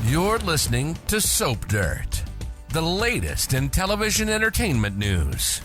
You're listening to Soap Dirt, the latest in television entertainment news.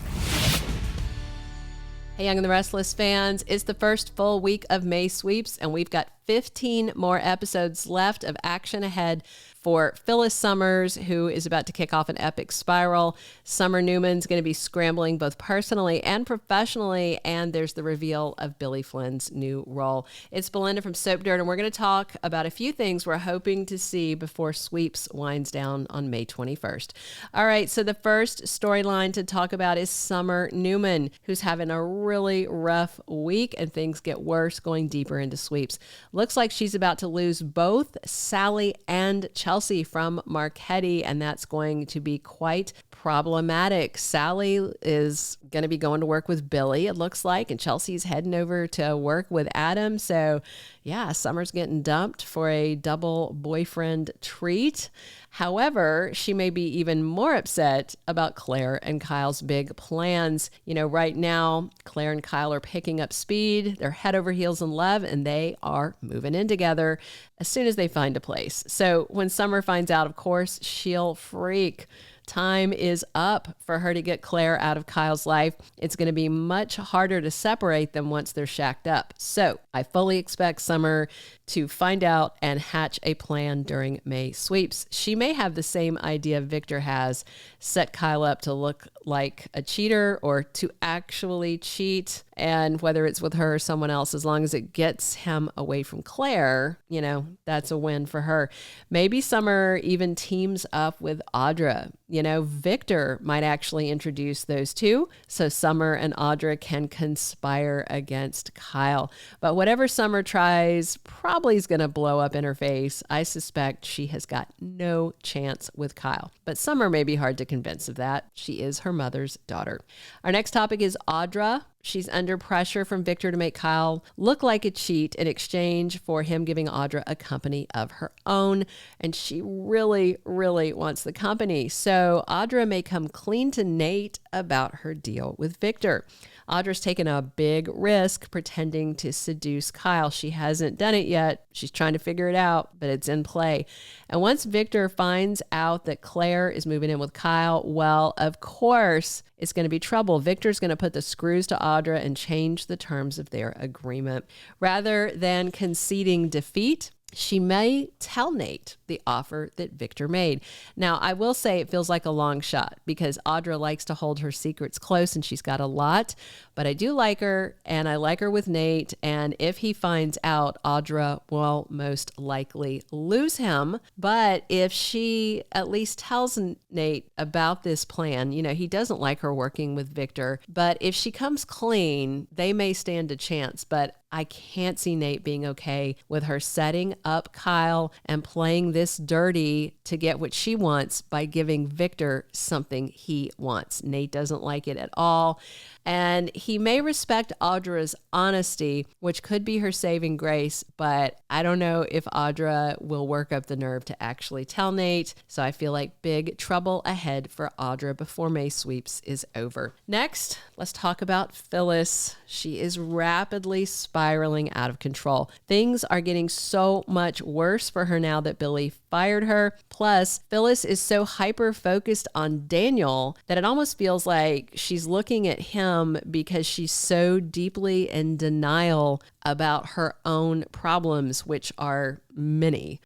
Hey, Young and the Restless fans, it's the first full week of May sweeps, and we've got 15 more episodes left of action ahead for Phyllis Summers, who is about to kick off an epic spiral. Summer Newman's going to be scrambling both personally and professionally, and there's the reveal of Billy Flynn's new role. It's Belinda from Soap Dirt, and we're going to talk about a few things we're hoping to see before sweeps winds down on May 21st. All right, so the first storyline to talk about is Summer Newman, who's having a really rough week, and things get worse going deeper into sweeps. Looks like she's about to lose both Sally and Chelsea from Marquette, and that's going to be quite problematic. Sally is going to be going to work with Billy, it looks like, and Chelsea's heading over to work with Adam. So yeah, Summer's getting dumped for a double boyfriend treat. However, she may be even more upset about Claire and Kyle's big plans. You know, right now, Claire and Kyle are picking up speed. They're head over heels in love, and they are moving in together as soon as they find a place. So when Summer finds out, of course, she'll freak. Time is up for her to get Claire out of Kyle's life. It's going to be much harder to separate them once they're shacked up. So I fully expect Summer to find out and hatch a plan during May sweeps. She may have the same idea Victor has, set Kyle up to look like a cheater or to actually cheat. And whether it's with her or someone else, as long as it gets him away from Claire, you know, that's a win for her. Maybe Summer even teams up with Audra. You know, Victor might actually introduce those two so Summer and Audra can conspire against Kyle. But whatever Summer tries probably is going to blow up in her face. I suspect she has got no chance with Kyle. But Summer may be hard to convince of that. She is her mother's daughter. Our next topic is Audra. She's under pressure from Victor to make Kyle look like a cheat in exchange for him giving Audra a company of her own. And she really, really wants the company. So Audra may come clean to Nate about her deal with Victor. Audra's taken a big risk pretending to seduce Kyle. She hasn't done it yet. She's trying to figure it out, but it's in play. And once Victor finds out that Claire is moving in with Kyle, well, of course, it's going to be trouble. Victor's going to put the screws to Audra and change the terms of their agreement. Rather than conceding defeat, she may tell Nate the offer that Victor made. Now, I will say it feels like a long shot because Audra likes to hold her secrets close and she's got a lot, but I do like her and I like her with Nate. And if he finds out, Audra will most likely lose him. But if she at least tells Nate about this plan, you know, he doesn't like her working with Victor, but if she comes clean, they may stand a chance. But I can't see Nate being okay with her setting up Kyle and playing this dirty to get what she wants by giving Victor something he wants. Nate doesn't like it at all. And he may respect Audra's honesty, which could be her saving grace, but I don't know if Audra will work up the nerve to actually tell Nate. So I feel like big trouble ahead for Audra before May sweeps is over. Next, let's talk about Phyllis. She is rapidly spiraling out of control. Things are getting so much worse for her now that Billy fired her. Plus, Phyllis is so hyper-focused on Daniel that it almost feels like she's looking at him because she's so deeply in denial about her own problems, which are many.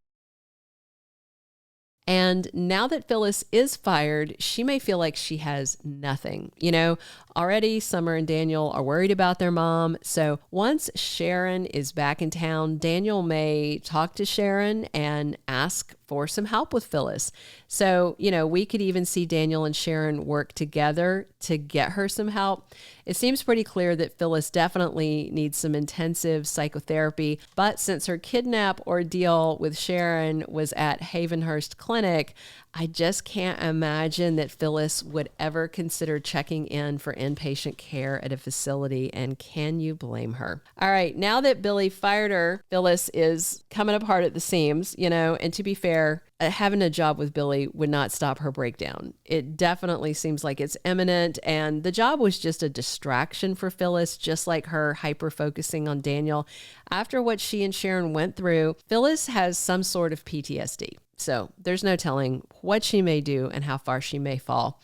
And now that Phyllis is fired, she may feel like she has nothing. You know, already Summer and Daniel are worried about their mom. So once Sharon is back in town, Daniel may talk to Sharon and ask for some help with Phyllis. So, you know, we could even see Daniel and Sharon work together to get her some help. It seems pretty clear that Phyllis definitely needs some intensive psychotherapy, but since her kidnap ordeal with Sharon was at Havenhurst Clinic, I just can't imagine that Phyllis would ever consider checking in for inpatient care at a facility, and can you blame her? All right, now that Billy fired her, Phyllis is coming apart at the seams, you know, and to be fair, having a job with Billy would not stop her breakdown. It definitely seems like it's imminent, and the job was just a distraction for Phyllis, just like her hyper-focusing on Daniel. After what she and Sharon went through, Phyllis has some sort of PTSD. So there's no telling what she may do and how far she may fall.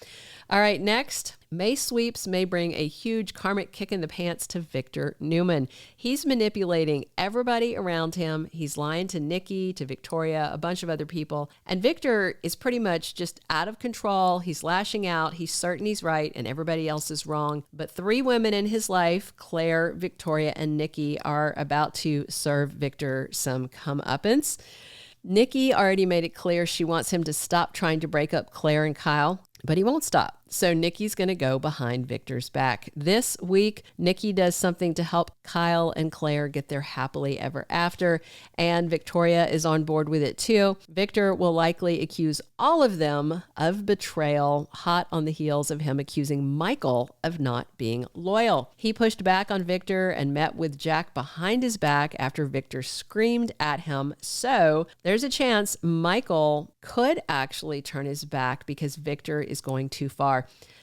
All right, next, May sweeps may bring a huge karmic kick in the pants to Victor Newman. He's manipulating everybody around him. He's lying to Nikki, to Victoria, a bunch of other people. And Victor is pretty much just out of control. He's lashing out. He's certain he's right and everybody else is wrong. But 3 women in his life, Claire, Victoria, and Nikki, are about to serve Victor some comeuppance. Nikki already made it clear she wants him to stop trying to break up Claire and Kyle, but he won't stop. So Nikki's going to go behind Victor's back. This week, Nikki does something to help Kyle and Claire get their happily ever after, and Victoria is on board with it too. Victor will likely accuse all of them of betrayal, hot on the heels of him accusing Michael of not being loyal. He pushed back on Victor and met with Jack behind his back after Victor screamed at him. So there's a chance Michael could actually turn his back because Victor is going too far.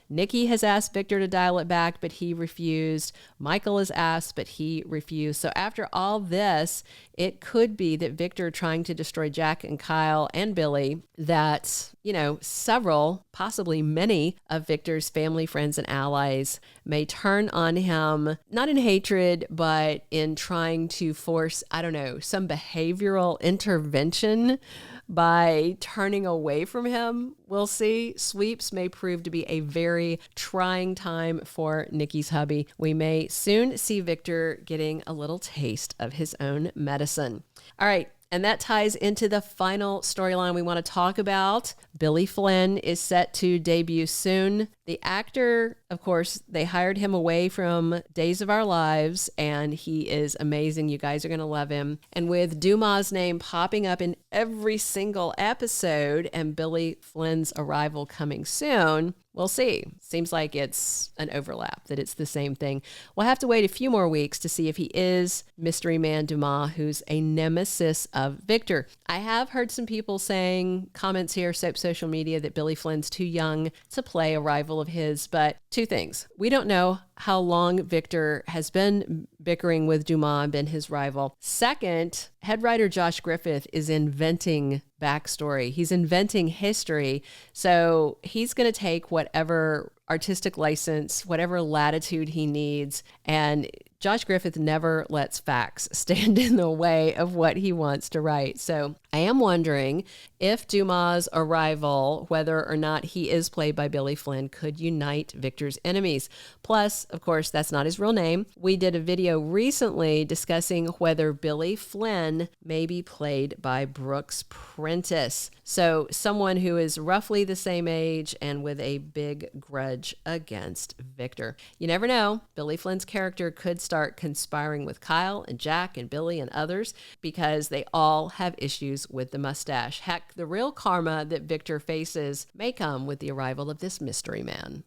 Nikki has asked Victor to dial it back, but he refused. Michael has asked, but he refused. So after all this, it could be that Victor trying to destroy Jack and Kyle and Billy, that, several, possibly many of Victor's family, friends, and allies may turn on him, not in hatred, but in trying to force, some behavioral intervention by turning away from him. We'll see. Sweeps may prove to be a very trying time for Nikki's hubby. We may soon see Victor getting a little taste of his own medicine. All right. And that ties into the final storyline we want to talk about. Billy Flynn is set to debut soon. The actor, of course, they hired him away from Days of Our Lives, and he is amazing. You guys are going to love him. And with Dumas' name popping up in every single episode and Billy Flynn's arrival coming soon, we'll see. Seems like it's an overlap, that it's the same thing. We'll have to wait a few more weeks to see if he is Mystery Man Dumas, who's a nemesis of Victor. I have heard some people saying, comments here, Soap social media, that Billy Flynn's too young to play a rival of his, but 2 things. We don't know how long Victor has been bickering with Dumas and been his rival. Second, head writer Josh Griffith is inventing backstory. He's inventing history. So he's going to take whatever artistic license, whatever latitude he needs. And Josh Griffith never lets facts stand in the way of what he wants to write. So I am wondering if Dumas' arrival, whether or not he is played by Billy Flynn, could unite Victor's enemies. Plus, of course, that's not his real name. We did a video recently discussing whether Billy Flynn may be played by Brooks Prentice. So someone who is roughly the same age and with a big grudge against Victor. You never know. Billy Flynn's character could start conspiring with Kyle and Jack and Billy and others because they all have issues with the mustache. Heck, the real karma that Victor faces may come with the arrival of this mystery man.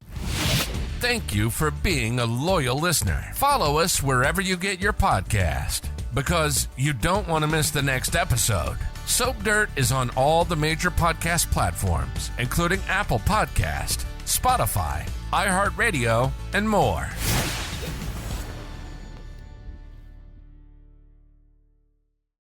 Thank you for being a loyal listener. Follow us wherever you get your podcast, because you don't want to miss the next episode. Soap Dirt is on all the major podcast platforms, including Apple Podcast, Spotify, iHeartRadio, and more.